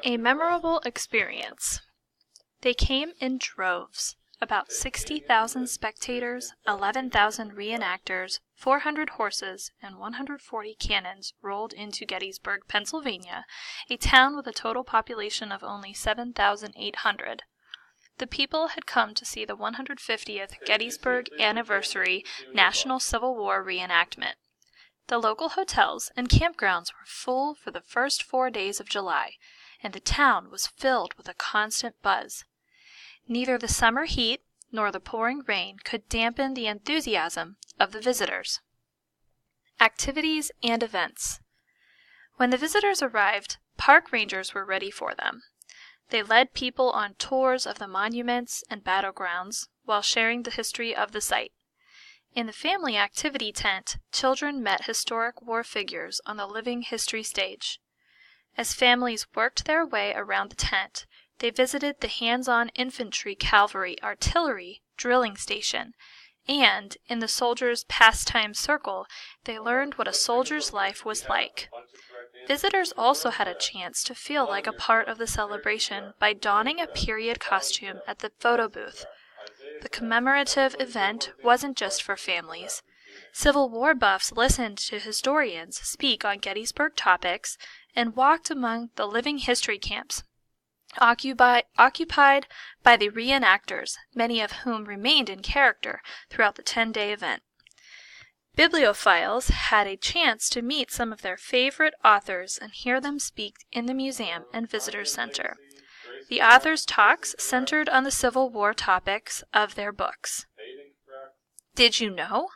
A memorable experience. They came in droves. About 60,000 spectators, 11,000 reenactors, 400 horses, and 140 cannons rolled into Gettysburg, Pennsylvania, a town with a total population of only 7,800. The people had come to see the 150th Gettysburg Anniversary National Civil War Reenactment. The local hotels and campgrounds were full for the first 4 days of July, and the town was filled with a constant buzz. Neither the summer heat nor the pouring rain could dampen the enthusiasm of the visitors. Activities and events. When the visitors arrived, park rangers were ready for them. They led people on tours of the monuments and battlegrounds while sharing the history of the site. In the family activity tent, children met historic war figures on the living history stage. As families worked their way around the tent, they visited the hands-on infantry cavalry artillery drilling station, and, in the soldiers' pastime circle, they learned what a soldier's life was like. Visitors also had a chance to feel like a part of the celebration by donning a period costume at the photo booth. The commemorative event wasn't just for families. Civil War buffs listened to historians speak on Gettysburg topics and walked among the living history camps, occupied by the reenactors, many of whom remained in character throughout the 10-day event. Bibliophiles had a chance to meet some of their favorite authors and hear them speak in the museum and visitor center. The authors' talks centered on the Civil War topics of their books. Did you know?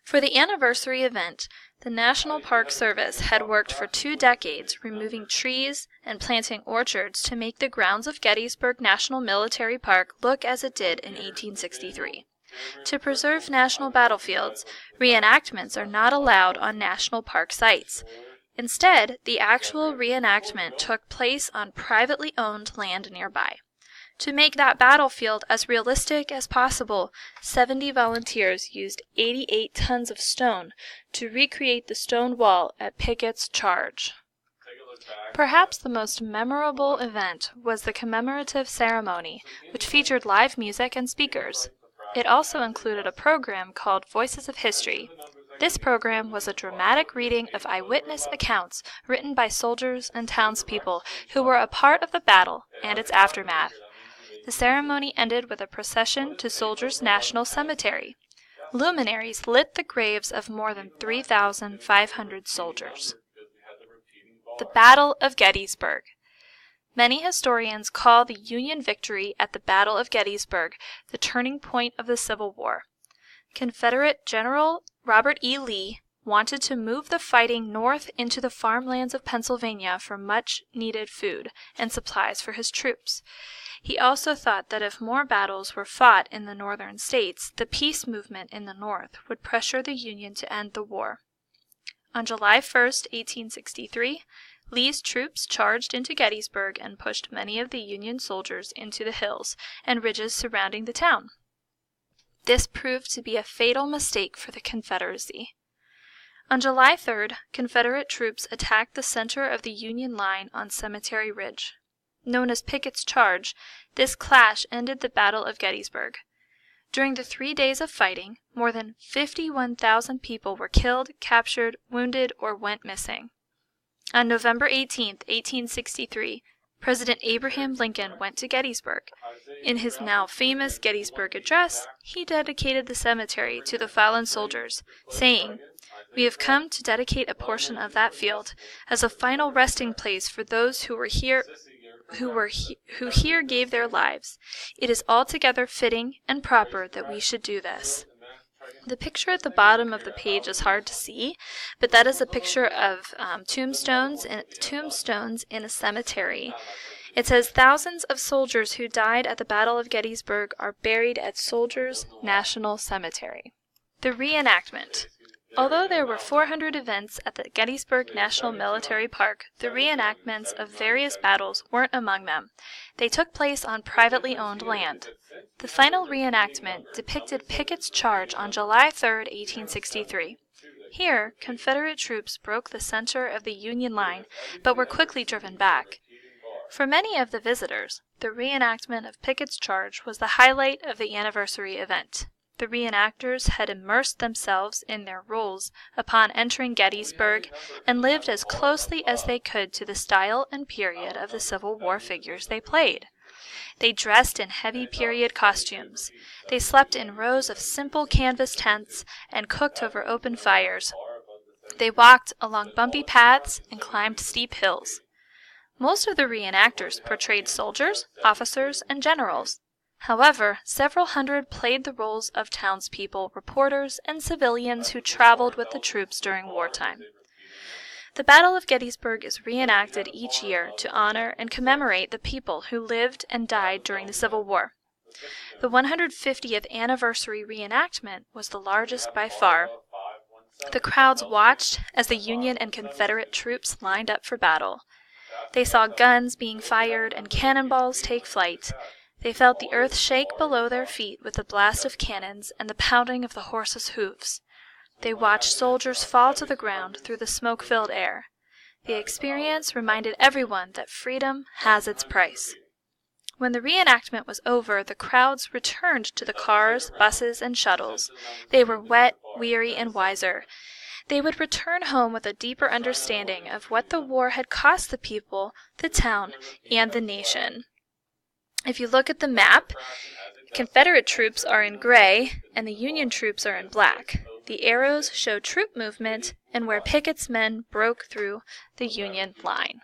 For the anniversary event, the National Park Service had worked for 2 decades removing trees and planting orchards to make the grounds of Gettysburg National Military Park look as it did in 1863. To preserve national battlefields, reenactments are not allowed on national park sites. Instead, the actual reenactment took place on privately owned land nearby. To make that battlefield as realistic as possible, 70 volunteers used 88 tons of stone to recreate the stone wall at Pickett's Charge. Perhaps the most memorable event was the commemorative ceremony, which featured live music and speakers. It also included a program called Voices of History. This program was a dramatic reading of eyewitness accounts written by soldiers and townspeople who were a part of the battle and its aftermath. The ceremony ended with a procession to Soldiers' National Cemetery. Luminaries lit the graves of more than 3,500 soldiers. The Battle of Gettysburg. Many historians call the Union victory at the Battle of Gettysburg the turning point of the Civil War. Confederate General Robert E. Lee wanted to move the fighting north into the farmlands of Pennsylvania for much-needed food and supplies for his troops. He also thought that if more battles were fought in the northern states, the peace movement in the North would pressure the Union to end the war. On July 1, 1863, Lee's troops charged into Gettysburg and pushed many of the Union soldiers into the hills and ridges surrounding the town. This proved to be a fatal mistake for the Confederacy. On July 3rd, Confederate troops attacked the center of the Union line on Cemetery Ridge. Known as Pickett's Charge, this clash ended the Battle of Gettysburg. During the 3 days of fighting, more than 51,000 people were killed, captured, wounded, or went missing. On November 18, 1863, President Abraham Lincoln went to Gettysburg. In his now famous Gettysburg Address, he dedicated the cemetery to the fallen soldiers, saying, "We have come to dedicate a portion of that field as a final resting place for those who here gave their lives. It is altogether fitting and proper that we should do this." The picture at the bottom of the page is hard to see, but that is a picture of tombstones in a cemetery. It says, "Thousands of soldiers who died at the Battle of Gettysburg are buried at Soldiers' National Cemetery." The reenactment. Although there were 400 events at the Gettysburg National Military Park, the reenactments of various battles weren't among them. They took place on privately owned land. The final reenactment depicted Pickett's Charge on July 3, 1863. Here, Confederate troops broke the center of the Union line, but were quickly driven back. For many of the visitors, the reenactment of Pickett's charge was the highlight of the anniversary event. The reenactors had immersed themselves in their roles upon entering Gettysburg and lived as closely as they could to the style and period of the Civil War figures they played. They dressed in heavy period costumes. They slept in rows of simple canvas tents and cooked over open fires. They walked along bumpy paths and climbed steep hills. Most of the reenactors portrayed soldiers, officers, and generals. However, several hundred played the roles of townspeople, reporters, and civilians who traveled with the troops during wartime. The Battle of Gettysburg is reenacted each year to honor and commemorate the people who lived and died during the Civil War. The 150th Anniversary Reenactment was the largest by far. The crowds watched as the Union and Confederate troops lined up for battle. They saw guns being fired and cannonballs take flight. They felt the earth shake below their feet with the blast of cannons and the pounding of the horses' hoofs. They watched soldiers fall to the ground through the smoke-filled air. The experience reminded everyone that freedom has its price. When the reenactment was over, the crowds returned to the cars, buses, and shuttles. They were wet, weary, and wiser. They would return home with a deeper understanding of what the war had cost the people, the town, and the nation. If you look at the map, Confederate troops are in gray and the Union troops are in black. The arrows show troop movement and where Pickett's men broke through the Union line.